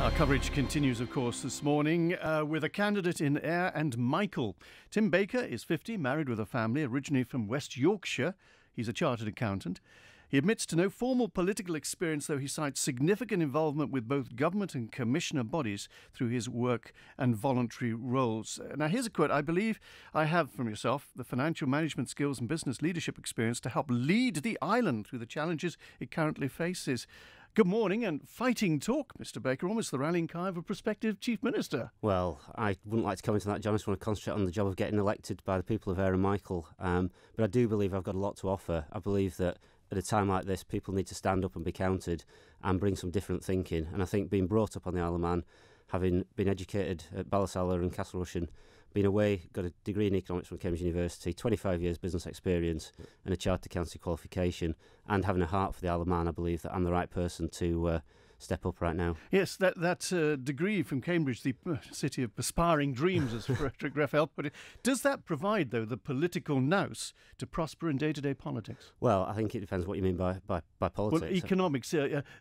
Our coverage continues, of course, this morning with a candidate in Ayre and Michael. Tim Baker is 50, married with a family, originally from West Yorkshire. He's a chartered accountant. He admits to no formal political experience, though he cites significant involvement with both government and commissioner bodies through his work and voluntary roles. Now, here's a quote. I believe I have from yourself the financial management skills and business leadership experience to help lead the island through the challenges it currently faces. Good morning and fighting talk, Mr. Baker, almost the rallying cry of a prospective Chief Minister. Well, I wouldn't like to comment on that, John. I just want to concentrate on the job of getting elected by the people of Ayre and Michael. But I do believe I've got a lot to offer. I believe that at a time like this, people need to stand up and be counted and bring some different thinking. And I think being brought up on the Isle of Man, having been educated at Ballasalla and Castle Rushen, been away, got a degree in economics from Cambridge University, 25 years business experience and a chartered accountancy qualification, and having a heart for the Isle of Man, I believe that I'm the right person to step up right now. Yes, that degree from Cambridge, the city of aspiring dreams, as Frederick Raphael put it, does that provide, though, the political nous to prosper in day-to-day politics? Well, I think it depends what you mean by politics. Well, economics,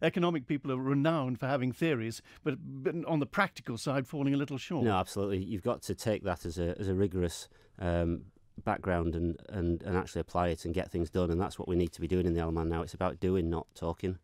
economic people are renowned for having theories, but on the practical side, falling a little short. No, absolutely. You've got to take that as a rigorous background and actually apply it and get things done, and that's what we need to be doing in the Isle of Man now. It's about doing, not talking.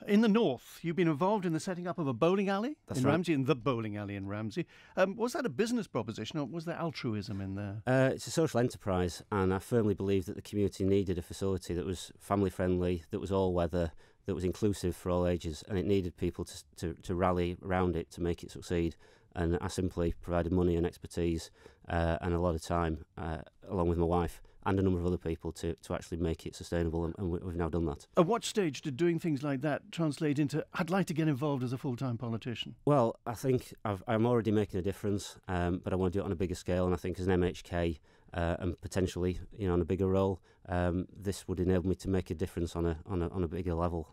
In the north, you've been involved in the setting up of a bowling alley That's in right. Ramsey, in the bowling alley in Ramsey. Was that a business proposition or was there altruism in there? It's a social enterprise, and I firmly believe that the community needed a facility that was family-friendly, that was all-weather, that was inclusive for all ages, and it needed people to rally around it to make it succeed. And I simply provided money and expertise and a lot of time, along with my wife and a number of other people, to actually make it sustainable, and we've now done that. At what stage did doing things like that translate into, I'd like to get involved as a full-time politician? Well, I think I'm already making a difference, but I want to do it on a bigger scale, and I think as an MHK and potentially on a bigger role, this would enable me to make a difference on a bigger level.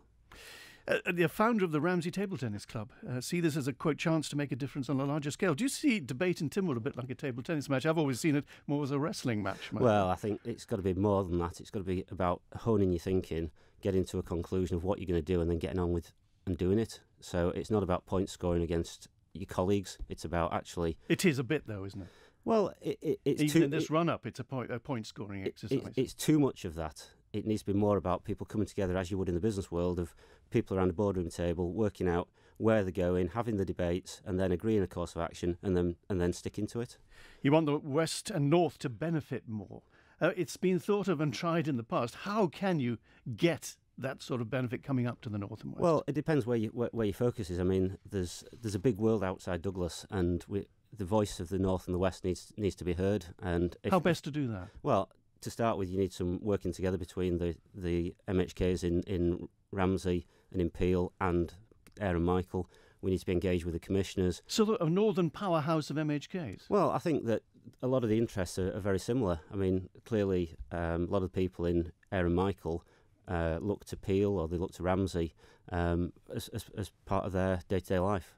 The founder of the Ramsey Table Tennis Club see this as a, quote, chance to make a difference on a larger scale. Do you see debate in Tynwald a bit like a table tennis match? I've always seen it more as a wrestling match. Well, I think it's got to be more than that. It's got to be about honing your thinking, getting to a conclusion of what you're going to do, and then getting on with and doing it. So it's not about point scoring against your colleagues. It's about actually... It is a bit, though, isn't it? Well, it's even in this run-up, it's a point scoring exercise. It's too much of that. It needs to be more about people coming together, as you would in the business world, of people around a boardroom table, working out where they're going, having the debates, and then agreeing a course of action, and then sticking to it. You want the West and North to benefit more. It's been thought of and tried in the past. How can you get that sort of benefit coming up to the North and West? Well, it depends where your focus is. I mean, there's a big world outside Douglas, and the voice of the North and the West needs to be heard. And how best to do that? Well, to start with, you need some working together between the MHKs in Ramsey and in Peel and Ayre and Michael. We need to be engaged with the commissioners. So a northern powerhouse of MHKs? Well, I think that a lot of the interests are very similar. I mean, clearly a lot of the people in Ayre and Michael look to Peel or they look to Ramsey as part of their day-to-day life.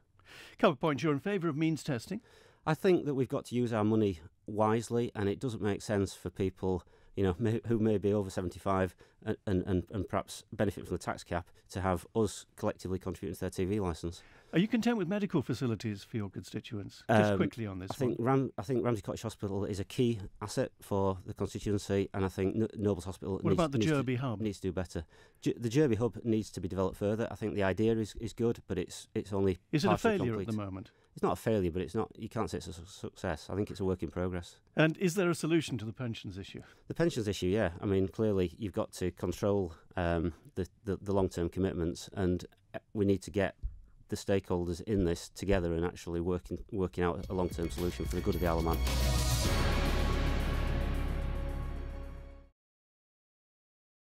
Couple of points. You're in favour of means testing? I think that we've got to use our money wisely, and it doesn't make sense for people who may be over 75 and perhaps benefit from the tax cap to have us collectively contributing to their TV licence. Are you content with medical facilities for your constituents? Just quickly on this I think Ramsey Cottage Hospital is a key asset for the constituency, and I think Nobles Hospital about the Derby Hub? Needs to do better. The Derby Hub needs to be developed further. I think the idea is good, but it's only Is it a failure complete at the moment? It's not a failure, but it's not. You can't say it's a success. I think it's a work in progress. And is there a solution to the pensions issue? The pensions issue, yeah. I mean, clearly you've got to control the long-term commitments, and we need to get the stakeholders in this together and actually working out a long-term solution for the good of the Isle of Man.